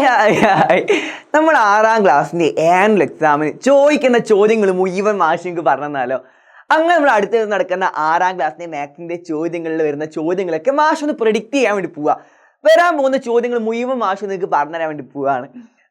Hi നമ്മൾ 6ാം ക്ലാസ്സിന്റെ annual എക്സാമിന് ചോദിക്കുന്ന ചോദ്യങ്ങൾ മുഴുവൻ മാഷിക്ക് പറഞ്ഞാലോ. അങ്ങനെ നമ്മൾ അടുത്ത് നടക്കുന്ന 6ാം ക്ലാസ്സിന്റെ മാത്സിന്റെ ചോദ്യങ്ങളിൽ വരുന്ന ചോദ്യങ്ങളൊക്കെ മാഷ് ഒന്ന് പ്രെഡിക്റ്റ് ചെയ്യാൻ വേണ്ടി പോവുക. വരാൻ പോകുന്ന ചോദ്യങ്ങൾ മുഴുവൻ മാഷ് നിങ്ങൾക്ക് പറഞ്ഞുതരാൻ വേണ്ടി പോവുകയാണ്.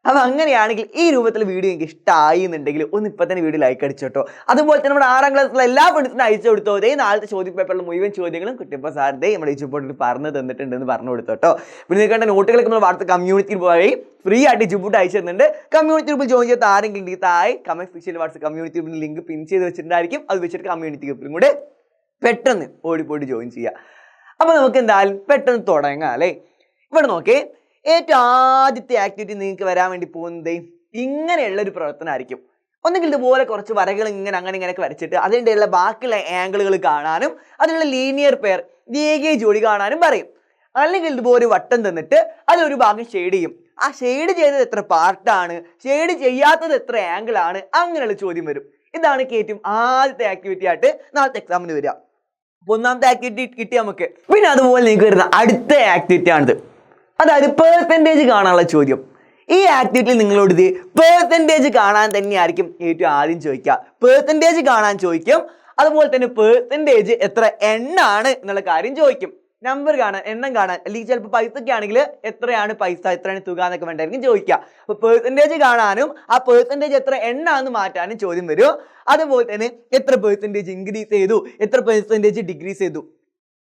അപ്പം അങ്ങനെയാണെങ്കിൽ ഈ രൂപത്തിൽ വീഡിയോ എനിക്ക് ഇഷ്ടമായി എന്നുണ്ടെങ്കിൽ ഒന്ന് ഇപ്പം തന്നെ വീഡിയോ ലൈക്ക് അടിച്ചോട്ടോ. അതുപോലെ തന്നെ നമ്മുടെ 6ാം ക്ലാസ്സിലെ എല്ലാ ഫ്രണ്ട്സിനും അയച്ചു കൊടുത്തോ. അതേ നാളത്തെ ചോദ്യ പേപ്പറിൽ മുഴുവൻ ചോദ്യങ്ങളും കിട്ടിയപ്പോൾ സാറിൻ്റെ നമ്മുടെ ഈ ചുപ്പോട്ടിൽ പറഞ്ഞു തന്നിട്ടുണ്ടെന്ന് പറഞ്ഞു കൊടുത്തോട്ടോ. പിന്നെ നിങ്ങൾക്ക് നോട്ടുകളൊക്കെ നമ്മൾ വാട്സപ്പ് കമ്മ്യൂണിറ്റിയിൽ പോയി ഫ്രീ ആയിട്ട് ചുപ്പോട്ട് അയച്ചു തരുന്നുണ്ട്. കമ്മ്യൂണിറ്റി ഗ്രൂപ്പിൽ ജോയിൻ ചെയ്ത ആരെങ്കിലും താഴെ കമന്റ് സെക്ഷനിൽ വാട്സപ്പ് കമ്മ്യൂണിറ്റി ഗ്രൂപ്പിൽ ലിങ്ക് പിൻ ചെയ്ത് വെച്ചിട്ടുണ്ടായിരിക്കും. അത് വെച്ചിട്ട് കമ്മ്യൂണിറ്റി ഗ്രൂപ്പിലും കൂടെ പെട്ടെന്ന് ഓടിപ്പോയിട്ട് ജോയിൻ ചെയ്യുക. അപ്പോൾ നമുക്ക് എന്തായാലും പെട്ടെന്ന് തുടങ്ങാം അല്ലേ. ഇവിടെ നോക്കേ, ഏറ്റവും ആദ്യത്തെ ആക്ടിവിറ്റി നിങ്ങൾക്ക് വരാൻ വേണ്ടി പോകുന്നത് ഇങ്ങനെയുള്ള ഒരു പ്രവർത്തനമായിരിക്കും. ഒന്നുകിൽ ഇതുപോലെ കുറച്ച് വരകൾ ഇങ്ങനെ ഇങ്ങനെയൊക്കെ വരച്ചിട്ട് അതിൻ്റെ ഉള്ള ബാക്കിയുള്ള ആംഗിളുകൾ കാണാനും അതിനുള്ള ലീനിയർ പെയർ രേഖീയ ജോഡി കാണാനും പറയും. അല്ലെങ്കിൽ ഇതുപോലെ വട്ടം തന്നിട്ട് അതിലൊരു ഭാഗം ഷെയ്ഡ് ചെയ്യും. ആ ഷെയ്ഡ് ചെയ്തത് എത്ര പാർട്ടാണ്, ഷെയ്ഡ് ചെയ്യാത്തത് എത്ര ആംഗിൾ ആണ്, അങ്ങനെയുള്ള ചോദ്യം വരും. ഇതാണ് ഏറ്റവും ആദ്യത്തെ ആക്ടിവിറ്റി ആയിട്ട് നാളത്തെ എക്സാമിന് വരിക. ഒന്നാമത്തെ ആക്ടിവിറ്റി കിട്ടി നമുക്ക്. പിന്നെ അതുപോലെ നിങ്ങൾക്ക് വരുന്ന അടുത്ത ആക്ടിവിറ്റി ആണിത്. അതായത് പെർസെൻറ്റേജ് കാണാനുള്ള ചോദ്യം. ഈ ആക്ടിവിറ്റിയിൽ നിങ്ങളോട് ഇത് പെർസെൻറ്റേജ് കാണാൻ തന്നെയായിരിക്കും ഏറ്റവും ആദ്യം ചോദിക്കുക. പെർസെൻറ്റേജ് കാണാൻ ചോദിക്കും. അതുപോലെ തന്നെ പെർസെൻറ്റേജ് എത്ര എണ്ണാണ് എന്നുള്ള കാര്യം ചോദിക്കും. നമ്പർ കാണാൻ, എണ്ണം കാണാൻ, അല്ലെങ്കിൽ ചിലപ്പോൾ പൈസയ്ക്ക് ആണെങ്കിൽ എത്രയാണ് പൈസ, എത്രയാണ് തുക എന്നൊക്കെ വേണ്ടായിരിക്കും ചോദിക്കുക. അപ്പോൾ പെർസെൻറ്റേജ് കാണാനും ആ പെർസെൻറ്റേജ് എത്ര എണ്ണാന്ന് മാറ്റാനും ചോദ്യം വരും. അതുപോലെ തന്നെ എത്ര പെർസെൻറ്റേജ് ഇൻക്രീസ് ചെയ്തു, എത്ര പെർസെൻറ്റേജ് ഡിക്രീസ് ചെയ്തു,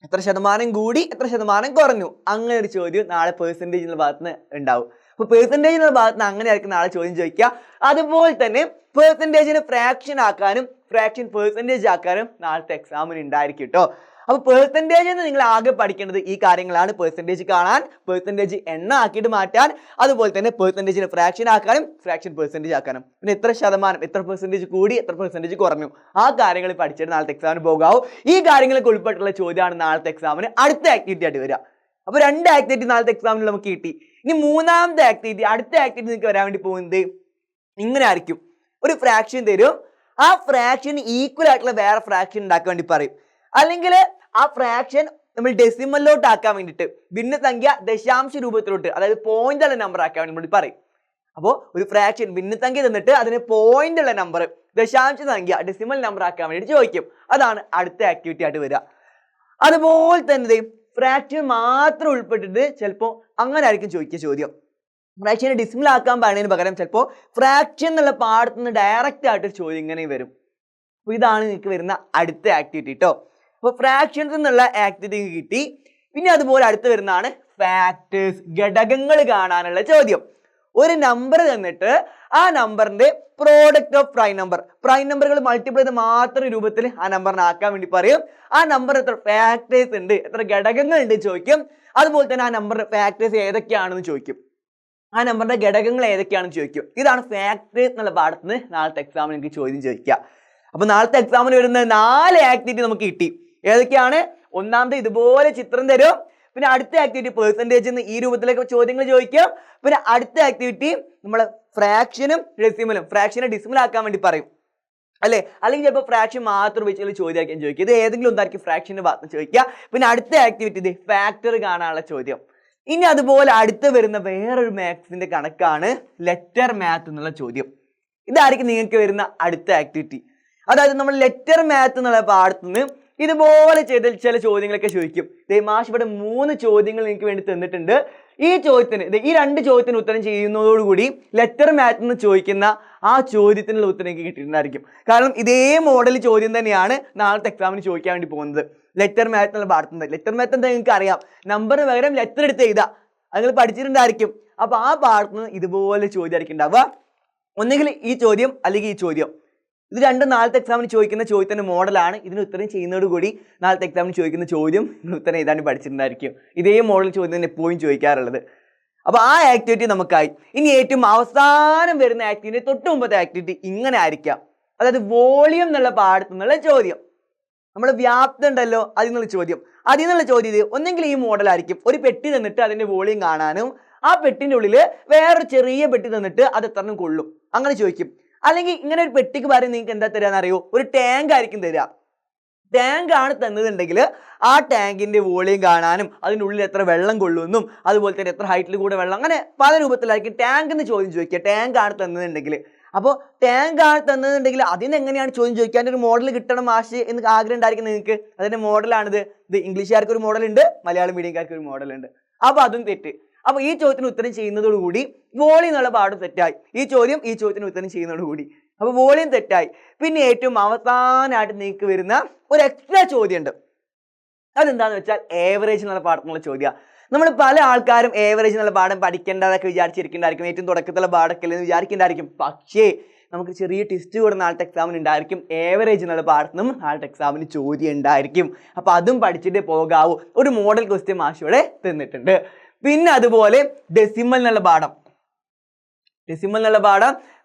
എത്ര ശതമാനം കൂടി, എത്ര ശതമാനം കുറഞ്ഞു, അങ്ങനെ ഒരു ചോദ്യം നാളെ പെർസെൻറ്റേജ് എന്നുള്ള ഭാഗത്ത് നിന്ന് ഉണ്ടാവും. അപ്പോൾ പെർസെൻറ്റേജ് എന്നുള്ള ഭാഗത്ത് നിന്ന് അങ്ങനെ ആയിരിക്കും നാളെ ചോദ്യം ചോദിക്കുക. അതുപോലെ തന്നെ പെർസെൻറ്റേജിനെ ഫ്രാക്ഷൻ ആക്കാനും ഫ്രാക്ഷൻ പെർസെൻറ്റേജ് ആക്കാനും നാളത്തെ എക്സാമിന് ഉണ്ടായിരിക്കും കേട്ടോ. അപ്പോൾ പെർസെൻറ്റേജ് എന്ന് നിങ്ങൾ ആകെ പഠിക്കേണ്ടത് ഈ കാര്യങ്ങളാണ്. പെർസെൻറ്റേജ് കാണാൻ, പെർസെൻറ്റേജ് എണ്ണ ആക്കിയിട്ട് മാറ്റാൻ, അതുപോലെ തന്നെ പെർസെൻറ്റേജിനെ ഫ്രാക്ഷൻ ആക്കാനും ഫ്രാക്ഷൻ പെർസെൻറ്റേജ് ആക്കാനും, പിന്നെ എത്ര ശതമാനം, എത്ര പെർസെൻറ്റേജ് കൂടി, എത്ര പെർസെൻറ്റേജ് കുറഞ്ഞു, ആ കാര്യങ്ങൾ പഠിച്ചിട്ട് നാളത്തെ എക്സാമിന് പോകാവൂ. ഈ കാര്യങ്ങളൊക്കെ ഉൾപ്പെട്ടുള്ള ചോദ്യമാണ് നാളത്തെ എക്സാമിന് അടുത്ത ആക്ടിവിറ്റി ആയിട്ട് വരിക. അപ്പോൾ 2 ആക്ടിവിറ്റി നാളത്തെ എക്സാമിന് നമുക്ക് കിട്ടി. ഇനി മൂന്നാമത്തെ ആക്ടിവിറ്റി, അടുത്ത ആക്ടിവിറ്റി നിങ്ങൾക്ക് വരാൻ വേണ്ടി പോകുന്നത് ഇങ്ങനെ ആയിരിക്കും. ഒരു ഫ്രാക്ഷൻ തരും. ആ ഫ്രാക്ഷൻ ഈക്വൽ ആയിട്ടുള്ള വേറെ ഫ്രാക്ഷൻ ഉണ്ടാക്കാൻ വേണ്ടി പറയും. അല്ലെങ്കിൽ ആ ഫ്രാക്ഷൻ നമ്മൾ ഡെസിമലിലോട്ട് ആക്കാൻ വേണ്ടിയിട്ട് ഭിന്നസംഖ്യ ദശാംശ രൂപത്തിലോട്ട്, അതായത് പോയിന്റ് ഉള്ള നമ്പർ ആക്കാൻ വേണ്ടി പറയും. അപ്പോൾ ഒരു ഫ്രാക്ഷൻ ഭിന്നസംഖ്യ തന്നിട്ട് അതിന് പോയിന്റ് ഉള്ള നമ്പർ, ദശാംശ സംഖ്യ ഡെസിമൽ നമ്പർ ആക്കാൻ വേണ്ടി ചോദിക്കും. അതാണ് അടുത്ത ആക്ടിവിറ്റി ആയിട്ട് വരിക. അതുപോലെ തന്നെ ഫ്രാക്ഷൻ മാത്രം ഉൾപ്പെട്ടിട്ട് ചിലപ്പോൾ അങ്ങനെ ആയിരിക്കും ചോദിക്കുക ചോദ്യം. ഫ്രാക്ഷനെ ഡെസിമൽ ആക്കാൻ പറയുന്നതിന് പകരം ചിലപ്പോൾ ഫ്രാക്ഷൻ എന്നുള്ള പാഠത്തിൽ നിന്ന് ഡയറക്റ്റ് ആയിട്ട് ചോദ്യം ഇങ്ങനെ വരും. അപ്പോൾ ഇതാണ് നിങ്ങൾക്ക് വരുന്ന അടുത്ത ആക്ടിവിറ്റി കേട്ടോ. അപ്പോൾ ഫ്രാക്ഷൻസ് എന്നുള്ള ആക്ടിവിറ്റി കിട്ടി. പിന്നെ അതുപോലെ അടുത്ത് വരുന്നതാണ് ഫാക്ടേഴ്സ്, ഘടകങ്ങൾ കാണാനുള്ള ചോദ്യം. ഒരു നമ്പർ തന്നിട്ട് ആ നമ്പറിന്റെ പ്രോഡക്റ്റ് ഓഫ് പ്രൈം നമ്പറുകൾ മൾട്ടിപ്ലൈ ചെയ്ത് മാത്രം രൂപത്തിൽ ആ നമ്പറിനെ ആക്കാൻ വേണ്ടി പറയും. ആ നമ്പർ എത്ര ഫാക്ടേഴ്സ് ഉണ്ട്, എത്ര ഘടകങ്ങൾ ഉണ്ട് ചോദിക്കും. അതുപോലെ തന്നെ ആ നമ്പറിന്റെ ഫാക്ടേഴ്സ് ഏതൊക്കെയാണെന്ന് ചോദിക്കും. ആ നമ്പറിന്റെ ഘടകങ്ങൾ ഏതൊക്കെയാണെന്ന് ചോദിക്കും. ഇതാണ് ഫാക്ടേഴ്സ് എന്നുള്ള പാഠത്തിൽ നിന്ന് നാളത്തെ എക്സാമിന് എനിക്ക് ചോദ്യം ചോദിക്കുക. അപ്പോൾ നാളത്തെ എക്സാമിന് വരുന്ന 4 ആക്ടിവിറ്റി നമുക്ക് കിട്ടി. ഏതൊക്കെയാണ്? ഒന്നാമത്തെ ഇതുപോലെ ചിത്രം തരും. പിന്നെ അടുത്ത ആക്ടിവിറ്റി പെർസെൻറ്റേജ് എന്ന് ഈ രൂപത്തിലേക്ക് ചോദ്യങ്ങൾ ചോദിക്കും. പിന്നെ അടുത്ത ആക്ടിവിറ്റി നമ്മൾ ഫ്രാക്ഷനും ഡെസിമലും, ഫ്രാക്ഷനെ ഡെസിമൽ ആക്കാൻ വേണ്ടി പറയും അല്ലേ. അല്ലെങ്കിൽ ചിലപ്പോൾ ഫ്രാക്ഷൻ മാത്രം വെച്ചുള്ള ചോദ്യമായിരിക്കും ചോദിക്കുക. ഇത് ഏതെങ്കിലും ഒന്നായിരിക്കും ഫ്രാക്ഷന്റെ ഭാഗത്ത് ചോദിക്കുക. പിന്നെ അടുത്ത ആക്ടിവിറ്റി ഇത് ഫാക്ടർ കാണാനുള്ള ചോദ്യം. ഇനി അതുപോലെ അടുത്ത് വരുന്ന വേറൊരു മാത്സിന്റെ കണക്കാണ് ലെറ്റർ മാത്ത് എന്നുള്ള ചോദ്യം. ഇതായിരിക്കും നിങ്ങൾക്ക് വരുന്ന അടുത്ത ആക്ടിവിറ്റി. അതായത് നമ്മൾ ലെറ്റർ മാത്ത് എന്നുള്ള പാഠത്തു നിന്ന് ഇതുപോലെ ചെയ്ത ചില ചോദ്യങ്ങളൊക്കെ ചോദിക്കും. മാഷ് ഇവിടെ 3 ചോദ്യങ്ങൾ നിങ്ങൾക്ക് വേണ്ടി തന്നിട്ടുണ്ട്. ഈ 2 ചോദ്യത്തിന് ഉത്തരം ചെയ്യുന്നതോടുകൂടി ലെറ്റർ മാത്തിൽ നിന്ന് ചോദിക്കുന്ന ആ ചോദ്യത്തിനുള്ള ഉത്തരം എനിക്ക് കിട്ടിയിട്ടുണ്ടായിരിക്കും. കാരണം ഇതേ മോഡൽ ചോദ്യം തന്നെയാണ് നാളത്തെ എക്സാമിന് ചോദിക്കാൻ വേണ്ടി പോകുന്നത്. ലെറ്റർ മാത്ത് എന്നുള്ള പാഠത്തുനിന്ന്. ലെറ്റർ മാത്ത് എന്താ നിങ്ങൾക്ക് അറിയാം, നമ്പറിന് പകരം ലെറ്റർ എടുത്ത് എഴുതാം. അത് നിങ്ങൾ പഠിച്ചിട്ടുണ്ടായിരിക്കും. അപ്പോൾ ആ പാഠത്തുനിന്ന് ഇതുപോലെ ചോദ്യമായിരിക്കും ഉണ്ടാവുക. ഒന്നുകിൽ ഈ ചോദ്യം അല്ലെങ്കിൽ ഈ ചോദ്യം. ഇത് രണ്ടും നാളത്തെ എക്സാമിന് ചോദിക്കുന്ന ചോദ്യത്തിന്റെ മോഡലാണ്. ഇതിന് ഉത്തരം ചെയ്യുന്നതോടുകൂടി നാളത്തെ എക്സാമിന് ചോദിക്കുന്ന ചോദ്യം ഉത്തരം എഴുതാൻ പഠിച്ചിട്ടുണ്ടായിരിക്കും. ഇതേ മോഡൽ ചോദ്യം തന്നെ എപ്പോഴും ചോദിക്കാറുള്ളത്. അപ്പോൾ ആ ആക്ടിവിറ്റി നമുക്കായി. ഇനി ഏറ്റവും അവസാനം വരുന്ന ആക്ടിവിറ്റി, തൊട്ട് മുമ്പത്തെ ആക്ടിവിറ്റി ഇങ്ങനെ ആയിരിക്കാം. അതായത് വോളിയം എന്നുള്ള പാഠത്തു നിന്നുള്ള ചോദ്യം. നമ്മൾ വ്യാപ്തി ഉണ്ടല്ലോ, അതിൽ നിന്നുള്ള ചോദ്യം. അതിൽ നിന്നുള്ള ചോദ്യം ഇത് ഒന്നെങ്കിൽ ഈ മോഡലായിരിക്കും. ഒരു പെട്ടി തന്നിട്ട് അതിന്റെ വോളിയം കാണാനും ആ പെട്ടിന്റെ ഉള്ളിൽ വേറൊരു ചെറിയ പെട്ടി തന്നിട്ട് അത് എത്രണ്ണം കൊള്ളും അങ്ങനെ ചോദിക്കും. അല്ലെങ്കിൽ ഇങ്ങനെ ഒരു പെട്ടിക്ക് പകരം നിങ്ങൾക്ക് എന്താ തരാന്ന് അറിയോ, ഒരു ടാങ്ക് ആയിരിക്കും തരിക. ടാങ്ക് ആണ് തന്നതുണ്ടെങ്കിൽ ആ ടാങ്കിന്റെ വോളിയം കാണാനും അതിൻ്റെ ഉള്ളിൽ എത്ര വെള്ളം കൊള്ളുമെന്നും അതുപോലെ തന്നെ എത്ര ഹൈറ്റിൽ കൂടെ വെള്ളം, അങ്ങനെ പല രൂപത്തിലായിരിക്കും ടാങ്ക് എന്ന് ചോദ്യം ചോദിക്കുക. ടാങ്ക് ആണ് തന്നതുണ്ടെങ്കിൽ, അപ്പോൾ ടാങ്ക് ആണ് തന്നതുണ്ടെങ്കിൽ അതിനെങ്ങനെയാണ് ചോദ്യം ചോദിക്കാൻ ഒരു മോഡൽ കിട്ടണം മാഷ് എന്ന് ആഗ്രഹം ഉണ്ടായിരിക്കും നിങ്ങൾക്ക്. അതിന്റെ മോഡലാണിത്. ഇത് ഇംഗ്ലീഷുകാർക്ക് ഒരു മോഡൽ ഉണ്ട്, മലയാളം മീഡിയംകാർക്ക് ഒരു മോഡൽ ഉണ്ട്. അപ്പോൾ അതും തെറ്റ്. അപ്പോൾ ഈ ചോദ്യത്തിന് ഉത്തരം ചെയ്യുന്നതോടുകൂടി വോളിയം എന്നുള്ള പാഠം തെറ്റായി. ഈ ചോദ്യത്തിന് ഉത്തരം ചെയ്യുന്നതോടുകൂടി അപ്പോൾ വോളിയം തെറ്റായി. പിന്നെ ഏറ്റവും അവസാനമായിട്ട് നിങ്ങൾക്ക് വരുന്ന ഒരു എക്സ്ട്രാ ചോദ്യം ഉണ്ട്. അതെന്താണെന്ന് വെച്ചാൽ ഏവറേജ് എന്നുള്ള പാഠത്തിനുള്ള ചോദ്യമാണ്. നമ്മൾ പല ആൾക്കാരും ഏവറേജ് എന്നുള്ള പാഠം പഠിക്കേണ്ടതൊക്കെ വിചാരിച്ചിരിക്കേണ്ടായിരിക്കും, ഏറ്റവും തുടക്കത്തിലുള്ള പാഠമൊക്കെ എന്ന് വിചാരിക്കേണ്ടായിരിക്കും. പക്ഷേ നമുക്ക് ചെറിയ ടെസ്റ്റ് കൂടെ നാളത്തെ എക്സാമിന് ഉണ്ടായിരിക്കും. ഏവറേജ് എന്നുള്ള പാഠത്തിനും നാളത്തെ എക്സാമിന് ചോദ്യം ഉണ്ടായിരിക്കും. അപ്പോൾ അതും പഠിച്ചിട്ടേ പോകാവൂ. ഒരു മോഡൽ ക്വസ്റ്റ്യൻ മാഷോടെ തന്നിട്ടുണ്ട്. പിന്നെ അതുപോലെ ഡെസിമൽ എന്നുള്ള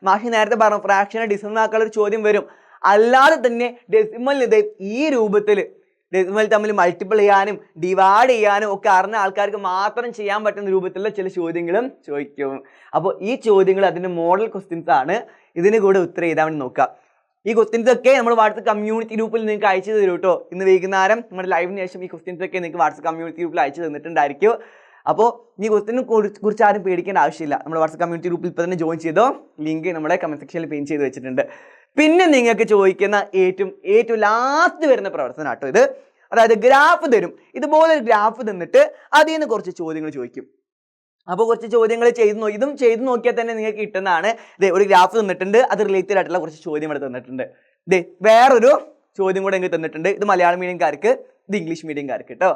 മാഷി നേരത്തെ പറഞ്ഞു ഫ്രാക്ഷനെ ഡെസിമൽ ആക്കാനുള്ള ഒരു ചോദ്യം വരും. അല്ലാതെ തന്നെ ഡെസിമലിന് ഈ രൂപത്തിൽ ഡെസിമൽ തമ്മിൽ മൾട്ടിപ്പിൾ ചെയ്യാനും ഡിവൈഡ് ചെയ്യാനും ഒക്കെ അറിഞ്ഞ ആൾക്കാർക്ക് മാത്രം ചെയ്യാൻ പറ്റുന്ന രൂപത്തിലുള്ള ചില ചോദ്യങ്ങളും ചോദിക്കും. അപ്പോൾ ഈ ചോദ്യങ്ങൾ അതിൻ്റെ മോഡൽ ക്വസ്റ്റ്യൻസ് ആണ്. ഇതിന് കൂടെ ഉത്തരം എഴുതാൻ വേണ്ടി നോക്കാം. ഈ ക്വസ്റ്റ്യൻസ് ഒക്കെ നമ്മൾ വാട്സ്ആപ്പ് കമ്മ്യൂണിറ്റി ഗ്രൂപ്പിൽ നിങ്ങൾക്ക് അയച്ചു തരും കേട്ടോ. ഇന്ന് വൈകുന്നേരം നമ്മുടെ ലൈവിന് ശേഷം ഈ ക്വസ്റ്റ്യൻസ് ഒക്കെ നിങ്ങൾക്ക് വാട്സ്ആപ്പ് കമ്മ്യൂണിറ്റി ഗ്രൂപ്പിൽ അയച്ചു തന്നിട്ടുണ്ടായിരിക്കും. അപ്പോൾ ഈ ക്വസ്റ്റ്യനെ കുറിച്ച് ആരും പേടിക്കേണ്ട ആവശ്യമില്ല. നമ്മുടെ വാട്സ്ആപ്പ് കമ്മ്യൂണിറ്റി ഗ്രൂപ്പിൽ ഇപ്പോൾ തന്നെ ജോയിൻ ചെയ്തോ. ലിങ്ക് നമ്മുടെ കമന്റ് സെക്ഷനിൽ പിൻ ചെയ്ത് വെച്ചിട്ടുണ്ട്. പിന്നെ നിങ്ങൾക്ക് ചോദിക്കുന്ന ഏറ്റവും ലാസ്റ്റ് വരുന്ന പ്രവർത്തനം കേട്ടോ ഇത്. അതായത് ഗ്രാഫ് തരും. ഇതുപോലെ ഒരു ഗ്രാഫ് തന്നിട്ട് അതിൽ നിന്ന് കുറച്ച് ചോദ്യങ്ങൾ ചോദിക്കും. അപ്പോൾ കുറച്ച് ചോദ്യങ്ങൾ ഇതും ചെയ്ത് നോക്കിയാൽ തന്നെ നിങ്ങൾക്ക് കിട്ടുന്നതാണ്. ഒരു ഗ്രാഫ് തന്നിട്ടുണ്ട്, അത് റിലേറ്റഡ് ആയിട്ടുള്ള കുറച്ച് ചോദ്യം ഇവിടെ തന്നിട്ടുണ്ട്. വേറൊരു ചോദ്യം കൂടെ നിങ്ങൾക്ക് തന്നിട്ടുണ്ട്. ഇത് മലയാളം മീഡിയംകാർക്ക്, ഇത് ഇംഗ്ലീഷ് മീഡിയംകാർക്ക് കേട്ടോ.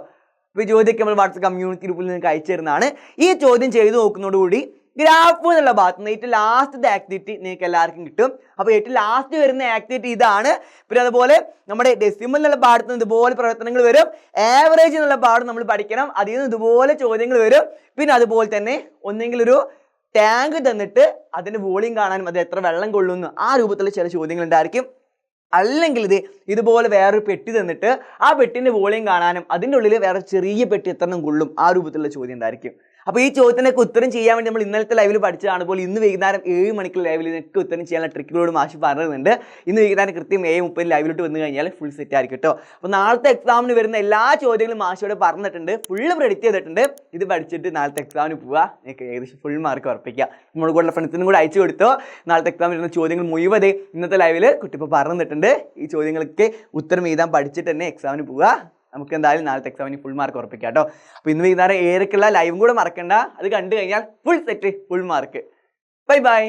അപ്പോൾ ഈ ചോദ്യമൊക്കെ നമ്മൾ വാട്സ്ആപ്പ് കമ്മ്യൂണിറ്റി ഗ്രൂപ്പിൽ നിങ്ങൾക്ക് അയച്ചു തരുന്നതാണ്. ഈ ചോദ്യം ചെയ്ത് നോക്കുന്നതോടുകൂടി ഗ്രാഫ് എന്നുള്ള ഭാഗത്ത് നിന്ന് ഏറ്റവും ലാസ്റ്റത്തെ ആക്ടിവിറ്റി നിങ്ങൾക്ക് എല്ലാവർക്കും കിട്ടും. അപ്പോൾ ഏറ്റവും ലാസ്റ്റ് വരുന്ന ആക്ടിവിറ്റി ഇതാണ്. പിന്നെ അതുപോലെ നമ്മുടെ ഡെസിമൽ എന്നുള്ള പാഠത്ത് നിന്ന് ഇതുപോലെ പ്രവർത്തനങ്ങൾ വരും. ആവറേജ് എന്നുള്ള പാഠം നമ്മൾ പഠിക്കണം, അതിൽ നിന്ന് ഇതുപോലെ ചോദ്യങ്ങൾ വരും. പിന്നെ അതുപോലെ തന്നെ ഒന്നെങ്കിൽ ഒരു ടാങ്ക് തന്നിട്ട് അതിൻ്റെ വോളിയം കാണാനും അത് എത്ര വെള്ളം കൊള്ളുന്നു ആ രൂപത്തിലുള്ള ചില ചോദ്യങ്ങൾ ഉണ്ടായിരിക്കും. അല്ലെങ്കിൽ ഇതുപോലെ വേറൊരു പെട്ടി തന്നിട്ട് ആ പെട്ടിൻ്റെ വോളിയം കാണാനും അതിൻ്റെ ഉള്ളിൽ വേറെ ചെറിയ പെട്ടി എത്ര കൊള്ളും ആ രൂപത്തിലുള്ള ചോദ്യം ഉണ്ടായിരിക്കും. അപ്പോൾ ഈ ചോദ്യത്തിനൊക്കെ ഉത്തരം ചെയ്യാൻ വേണ്ടി നമ്മൾ ഇന്നലത്തെ ലൈവിൽ പഠിച്ചതാണ്. പോലെ ഇന്ന് വൈകുന്നേരം 7 മണിക്കുള്ള ലൈവിൽ ഇതിനൊക്കെ ഉത്തരം ചെയ്യാനുള്ള ട്രിക്കുകളോട് മാഷ് പറയുന്നുണ്ട്. ഇന്ന് വൈകുന്നേരം കൃത്യം 7:30 ലൈവിലോട്ട് വന്നു കഴിഞ്ഞാൽ ഫുൾ സെറ്റ് ആയിരിക്കും കേട്ടോ. അപ്പോൾ നാളത്തെ എക്സാമിന് വരുന്ന എല്ലാ ചോദ്യങ്ങളും മാഷോട് പറഞ്ഞിട്ടുണ്ട്, ഫുള്ള് പ്രെഡിക്റ്റ് ചെയ്തിട്ടുണ്ട്. ഇത് പഠിച്ചിട്ട് നാളത്തെ എക്സാമിന് പോവുക, നിങ്ങൾക്ക് ഏകദേശം ഫുൾ മാർക്ക് ഉറപ്പിക്കുക. നമ്മുടെ കൂടെ ഫ്രണ്ട്സിനും കൂടെ അയച്ചു കൊടുത്തോ. നാളത്തെ എക്സാമിന് വരുന്ന ചോദ്യങ്ങൾ മുഴുവൻ ഇന്നത്തെ ലൈവിൽ കുട്ടിപ്പോൾ പറഞ്ഞിട്ടുണ്ട്. ഈ ചോദ്യങ്ങൾക്ക് ഉത്തരം എഴുതാൻ പഠിച്ചിട്ട് തന്നെ എക്സാമിന് പോവുക. നമുക്ക് എന്തായാലും നാളത്തെ എക്സാമിന് ഫുൾ മാർക്ക് ഉറപ്പിക്കാം കേട്ടോ. അപ്പോൾ ഇന്ന് വൈകുന്നേരം 7:00 ലൈവും കൂടെ മറക്കണ്ട. അത് കണ്ടു കഴിഞ്ഞാൽ full set, full mark. Bye bye.